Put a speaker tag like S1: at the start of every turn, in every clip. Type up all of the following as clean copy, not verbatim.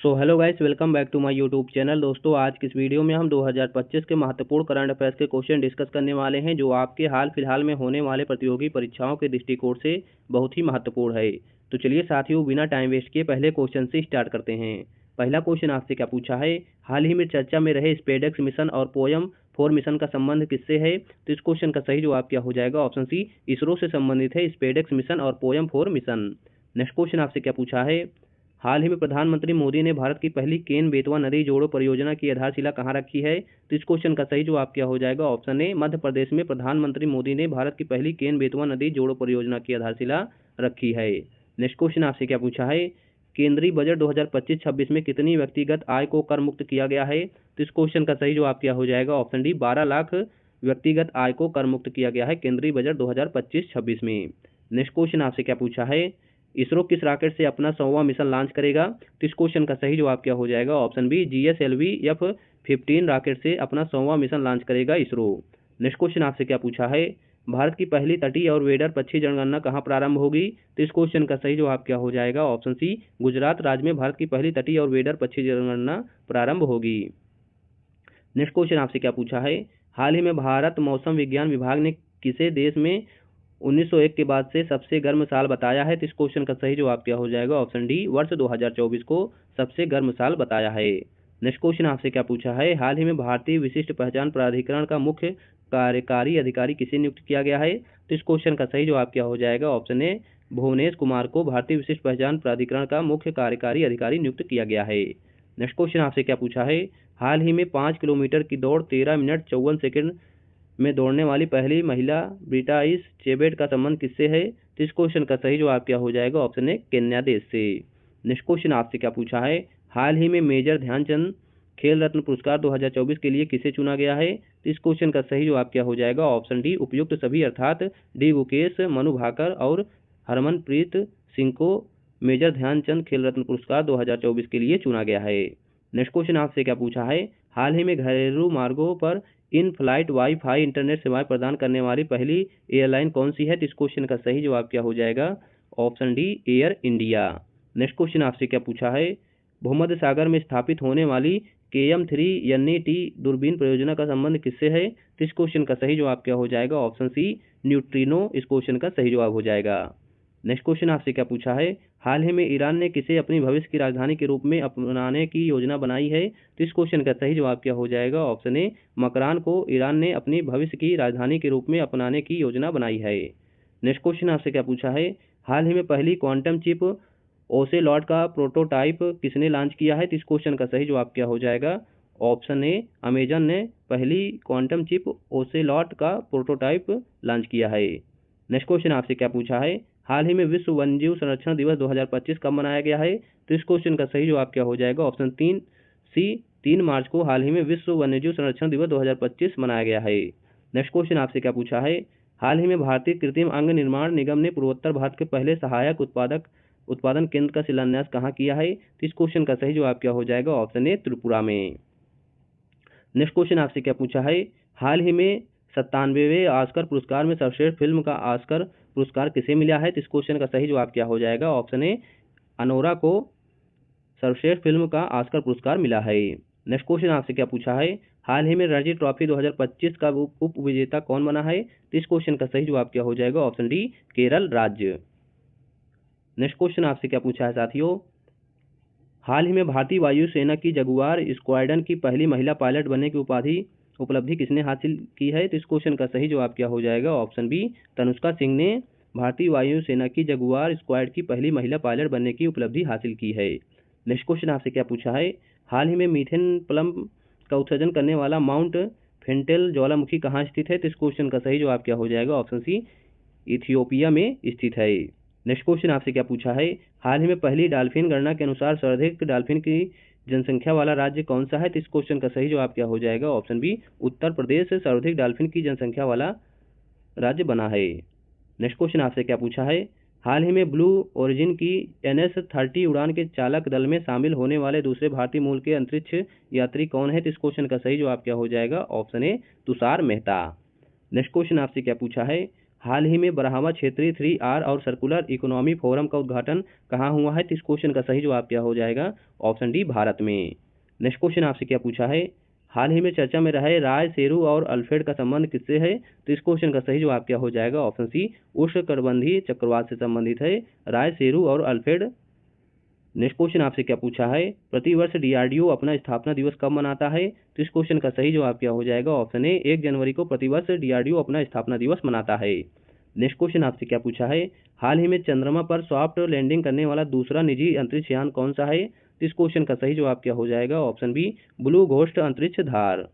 S1: So hello guys, welcome back to my YouTube channel. दोस्तों, आज की इस वीडियो में हम 2025 के महत्वपूर्ण करंट अफेयर्स के क्वेश्चन डिस्कस करने वाले हैं, जो आपके हाल फिलहाल में होने वाले प्रतियोगी परीक्षाओं के दृष्टिकोण से बहुत ही महत्वपूर्ण है। तो चलिए साथियों, बिना टाइम वेस्ट किए पहले क्वेश्चन से स्टार्ट करते हैं। पहला क्वेश्चन आपसे क्या पूछा है, हाल ही में चर्चा में रहे स्पेडेक्स मिशन और पोयम 4 मिशन का संबंध किससे है? तो इस क्वेश्चन का सही जवाब क्या हो जाएगा? ऑप्शन सी, इसरो से संबंधित है स्पेडेक्स मिशन और पोयम 4 मिशन। नेक्स्ट क्वेश्चन आपसे क्या पूछा है, हाल ही में प्रधानमंत्री मोदी ने भारत की पहली केन बेतवा नदी जोड़ो परियोजना की आधारशिला कहाँ रखी है? तो इस क्वेश्चन का सही जवाब क्या हो जाएगा? ऑप्शन ए, मध्य प्रदेश में प्रधानमंत्री मोदी ने भारत की पहली केन बेतवा नदी जोड़ो परियोजना की आधारशिला रखी है। नेक्स्ट क्वेश्चन आपसे क्या पूछा है, केंद्रीय बजट 2025-26 में कितनी व्यक्तिगत आय को कर मुक्त किया गया है? तो इस क्वेश्चन का सही जवाब क्या हो जाएगा? ऑप्शन डी, 12 लाख व्यक्तिगत आय को कर मुक्त किया गया है केंद्रीय बजट 2025-26 में। नेक्स्ट क्वेश्चन आपसे क्या पूछा है, इसरो किस रॉकेट से अपना 100वां मिशन लॉन्च करेगा? तो इस क्वेश्चन का सही जवाब क्या हो जाएगा? Option B, GSLV F-15 rocket से अपना 100वां मिशन लॉन्च करेगा इसरो। नेक्स्ट क्वेश्चन आपसे क्या पूछा है, भारत की पहली तटीय और वेडर पक्षी जनगणना कहाँ प्रारंभ होगी? तो इस क्वेश्चन का सही जवाब क्या हो जाएगा? ऑप्शन सी, गुजरात राज्य में भारत की पहली तटीय और वेडर पक्षी जनगणना प्रारंभ होगी। नेक्स्ट क्वेश्चन आपसे क्या पूछा है, हाल ही में भारत मौसम विज्ञान विभाग ने किसे देश में 1901 के बाद से सबसे गर्म साल बताया है? तो इस क्वेश्चन का सही जवाब क्या हो जाएगा? ऑप्शन डी, वर्ष 2024 को सबसे गर्म साल बताया है। नेक्स्ट क्वेश्चन आपसे क्या पूछा है, हाल ही में भारतीय विशिष्ट पहचान प्राधिकरण का मुख्य कार्यकारी अधिकारी किसे नियुक्त किया गया है? तो इस क्वेश्चन का सही जवाब क्या हो जाएगा? ऑप्शन ए, भुवनेश कुमार को भारतीय विशिष्ट पहचान प्राधिकरण का मुख्य कार्यकारी अधिकारी नियुक्त किया गया है। नेक्स्ट क्वेश्चन आपसे क्या पूछा है, हाल ही में 5 किलोमीटर की दौड़ 13 मिनट 54 सेकंड में दौड़ने वाली पहली महिला ब्रिटाइस चेबेट का संबंध किससे है? तो इस क्वेश्चन का सही जवाब क्या हो जाएगा? ऑप्शन ए, केन्या देश से। नेक्स्ट क्वेश्चन आपसे क्या पूछा है, हाल ही में मेजर ध्यानचंद खेल रत्न पुरस्कार 2024 के लिए किसे चुना गया है? तो इस क्वेश्चन का सही जवाब क्या हो जाएगा? ऑप्शन डी, उपयुक्त सभी अर्थात डी गुकेश, मनु भाकर और हरमनप्रीत सिंह को मेजर ध्यानचंद खेल रत्न पुरस्कार 2024 के लिए चुना गया है। नेक्स्ट क्वेश्चन आपसे क्या पूछा है, हाल ही में घरेलू मार्गों पर इन फ्लाइट वाईफाई इंटरनेट सेवाएं प्रदान करने वाली पहली एयरलाइन कौन सी है? तो इस क्वेश्चन का सही जवाब क्या हो जाएगा? Option D, air India. Next question आपसे क्या पूछा है, भूमध्य सागर में स्थापित होने वाली KM-3NET दूरबीन परियोजना का संबंध किससे है? तो इस क्वेश्चन का सही जवाब क्या हो जाएगा? ऑप्शन सी, न्यूट्रिनो इस क्वेश्चन का सही जवाब हो जाएगा। नेक्स्ट क्वेश्चन आपसे क्या पूछा है, हाल ही में ईरान ने किसे अपनी भविष्य की राजधानी के रूप में अपनाने की योजना बनाई है? तो इस क्वेश्चन का सही जवाब क्या हो जाएगा? ऑप्शन ए, मकरान को ईरान ने अपनी भविष्य की राजधानी के रूप में अपनाने की योजना बनाई है। नेक्स्ट क्वेश्चन आपसे क्या पूछा है, हाल ही में पहली क्वांटम चिप ओसेलॉट का प्रोटोटाइप किसने लॉन्च किया है? तो इस क्वेश्चन का सही जवाब क्या हो जाएगा? ऑप्शन ए, अमेजन ने पहली क्वांटम चिप ओसेलॉट का प्रोटोटाइप लॉन्च किया है। नेक्स्ट क्वेश्चन आपसे क्या पूछा है, हाल ही में विश्व वन्यजीव संरक्षण दिवस 2025 कब मनाया गया है? तो इस क्वेश्चन का सही जवाब क्या हो जाएगा? ऑप्शन 3 सी, 3 मार्च को हाल ही में विश्व वन्यजीव संरक्षण दिवस 2025 मनाया गया है। नेक्स्ट क्वेश्चन आपसे क्या पूछा है, हाल ही में भारतीय कृत्रिम अंग निर्माण निगम ने पूर्वोत्तर भारत के पहले सहायक उत्पादन केंद्र का शिलान्यास कहाँ किया है? तो इस क्वेश्चन का सही जवाब क्या हो जाएगा? ऑप्शन ए, त्रिपुरा में। नेक्स्ट क्वेश्चन आपसे क्या पूछा है, हाल ही में 97वें ऑस्कर पुरस्कार में सर्वश्रेष्ठ फिल्म का ऑस्कर पुरस्कार किसे मिला है? तो इस क्वेश्चन का सही जवाब क्या हो जाएगा? ऑप्शन ए, अनोरा को सर्वश्रेष्ठ फिल्म का ऑस्कर पुरस्कार मिला है। नेक्स्ट क्वेश्चन आपसे क्या पूछा है, हाल ही में रणजी ट्रॉफी 2025 का उप विजेता कौन बना है? तो इस क्वेश्चन का सही जवाब क्या हो जाएगा? ऑप्शन डी, केरल राज्य। नेक्स्ट क्वेश्चन आपसे क्या पूछा है साथियों, हाल ही में भारतीय वायुसेना की जगुआर स्क्वाड्रन की पहली महिला पायलट बनने की उपलब्धि किसने हासिल की है? तो इस क्वेश्चन का सही जवाब क्या हो जाएगा? ऑप्शन बी, तनुष्का सिंह ने भारतीय वायुसेना की जगुआर स्क्वाड की पहली महिला पायलट बनने की उपलब्धि हासिल की है। नेक्स्ट क्वेश्चन आपसे क्या पूछा है, हाल ही में मीथेन प्लम का उत्सर्जन करने वाला माउंट फेंटेल ज्वालामुखी कहाँ स्थित है? तो इस क्वेश्चन का सही जवाब क्या हो जाएगा? ऑप्शन सी, इथियोपिया में स्थित है। नेक्स्ट क्वेश्चन आपसे क्या पूछा है, हाल ही में पहली डॉल्फिन गणना के अनुसार सर्वाधिक डॉल्फिन की जनसंख्या वाला राज्य कौन सा है? तो इस क्वेश्चन का सही जवाब क्या हो जाएगा? ऑप्शन बी, उत्तर प्रदेश सर्वाधिक डॉल्फिन की जनसंख्या वाला राज्य बना है। नेक्स्ट क्वेश्चन आपसे क्या पूछा है, हाल ही में ब्लू ओरिजिन की NS-30 उड़ान के चालक दल में शामिल होने वाले दूसरे भारतीय मूल के अंतरिक्ष यात्री कौन है? तो इस क्वेश्चन का सही जवाब क्या हो जाएगा? Option A, Tushar Mehta. Next question आपसे क्या पूछा है, हाल ही में ब्राह्मा क्षेत्रीय 3R और सर्कुलर इकोनॉमी फोरम का उद्घाटन कहाँ हुआ है? तो इस क्वेश्चन का सही जवाब क्या हो जाएगा? ऑप्शन डी, भारत में। नेक्स्ट क्वेश्चन आपसे क्या पूछा है? हाल ही में चर्चा में रहे राय सेरू और अल्फ्रेड का संबंध किससे है? तो इस क्वेश्चन का सही जवाब क्या हो जाएगा? ऑप्शन सी, उष्णकटिबंधीय चक्रवात से संबंधित है राय सेरू और अल्फ्रेड। नेक्स्ट क्वेश्चन आपसे क्या पूछा है? प्रतिवर्ष डीआरडीओ अपना स्थापना दिवस कब मनाता है? तो इस क्वेश्चन का सही जवाब क्या हो जाएगा? ऑप्शन ए, 1 जनवरी को प्रतिवर्ष डीआरडीओ अपना स्थापना दिवस मनाता है। नेक्स्ट क्वेश्चन आपसे क्या पूछा है? हाल ही में चंद्रमा पर सॉफ्ट लैंडिंग करने वाला दूसरा निजी अंतरिक्ष यान कौन सा है? तो इस क्वेश्चन का सही जवाब क्या हो जाएगा? ऑप्शन बी, ब्लू घोस्ट अंतरिक्ष धार।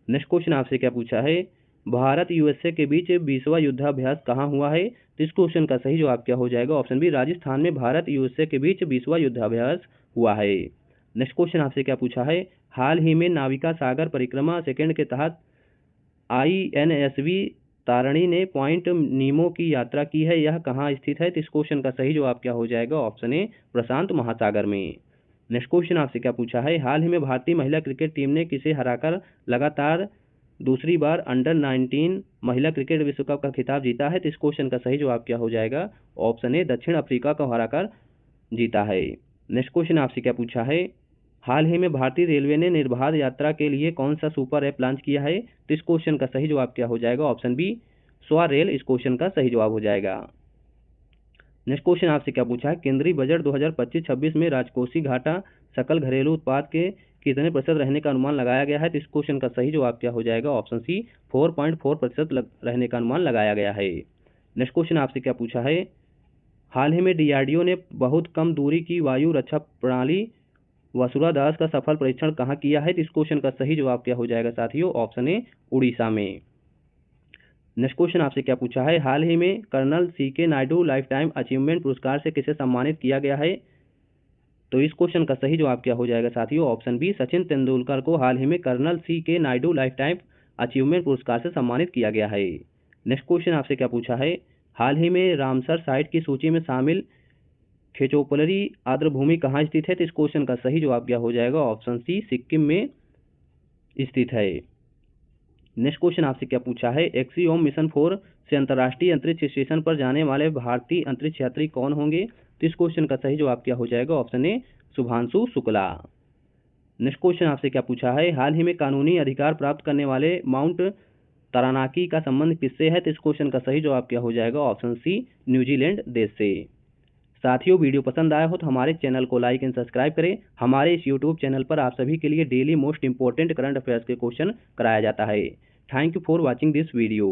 S1: नेक्स्ट क्वेश्चन आपसे क्या पूछा है? भारत यूएसए के बीच 20वां युद्धाभ्यास कहाँ हुआ है? तो इस क्वेश्चन का सही जवाब क्या हो जाएगा? ऑप्शन बी, राजस्थान में भारत यूएसए के बीच 20वां युद्धाभ्यास हुआ है। नेक्स्ट क्वेश्चन आपसे क्या पूछा है? हाल ही में नाविका सागर परिक्रमा सेकंड के तहत INSV तारणी ने पॉइंट नीमो की यात्रा की है, यह कहाँ स्थित है? तो इस क्वेश्चन का सही जवाब क्या हो जाएगा? ऑप्शन ए, प्रशांत महासागर में। नेक्स्ट क्वेश्चन आपसे क्या पूछा है? हाल ही में भारतीय महिला क्रिकेट टीम ने किसे हराकर लगातार दूसरी बार अंडर-19 महिला क्रिकेट विश्व कप का खिताब जीता है? तो इस क्वेश्चन का सही जवाब क्या हो जाएगा? ऑप्शन ए, दक्षिण अफ्रीका को हराकर जीता है। नेक्स्ट क्वेश्चन आपसे क्या पूछा है? हाल ही में भारतीय रेलवे ने निर्बाध यात्रा के लिए कौन सा सुपर ऐप लॉन्च किया है? तो इस क्वेश्चन का सही जवाब क्या हो जाएगा? ऑप्शन बी, स्वारेल इस क्वेश्चन का सही जवाब हो जाएगा। नेक्स्ट क्वेश्चन आपसे क्या पूछा है? केंद्रीय बजट 2025-26 में राजकोषीय घाटा सकल घरेलू उत्पाद के कितने प्रतिशत रहने का अनुमान लगाया गया है? तो इस क्वेश्चन का सही जवाब क्या हो जाएगा? ऑप्शन सी, 4.4% रहने का अनुमान लगाया गया है। नेक्स्ट क्वेश्चन आपसे क्या पूछा है? हाल ही में डीआरडीओ ने बहुत कम दूरी की वायु रक्षा प्रणाली वसुरा दास का सफल परीक्षण कहाँ किया है? तो इस क्वेश्चन का सही जवाब क्या हो जाएगा साथियों? ऑप्शन ए, उड़ीसा में। नेक्स्ट क्वेश्चन आपसे क्या पूछा है? हाल ही में colonel CK Naidu lifetime achievement पुरस्कार से किसे सम्मानित किया गया है? तो इस क्वेश्चन का सही जवाब क्या हो जाएगा साथियों? ऑप्शन बी, सचिन तेंदुलकर को हाल ही में colonel CK Naidu lifetime achievement पुरस्कार से सम्मानित किया गया है। नेक्स्ट क्वेश्चन आपसे क्या पूछा है? हाल ही में रामसर साइट की सूची में शामिल खेचोपलरी आर्द्रभूमि कहाँ स्थित है? तो इस क्वेश्चन का सही जवाब क्या हो जाएगा? ऑप्शन सी, सिक्किम में स्थित है। नेक्स्ट क्वेश्चन आपसे क्या पूछा है? एक्सियोम मिशन 4 से अंतर्राष्ट्रीय अंतरिक्ष स्टेशन पर जाने वाले भारतीय अंतरिक्ष यात्री कौन होंगे? तो इस क्वेश्चन का सही जवाब क्या हो जाएगा? Option A, Shubhanshu Shukla. Next question आपसे क्या पूछा है? हाल ही में कानूनी अधिकार प्राप्त करने वाले माउंट तारानाकी का संबंध किससे है? तो इस क्वेश्चन का सही जवाब क्या हो जाएगा? ऑप्शन सी, न्यूजीलैंड देश से। साथियों, वीडियो पसंद आया हो तो हमारे चैनल को लाइक एंड सब्सक्राइब करें। हमारे इस यूट्यूब चैनल पर आप सभी के लिए daily most important current affairs के क्वेश्चन कराया जाता है। Thank you for watching this video.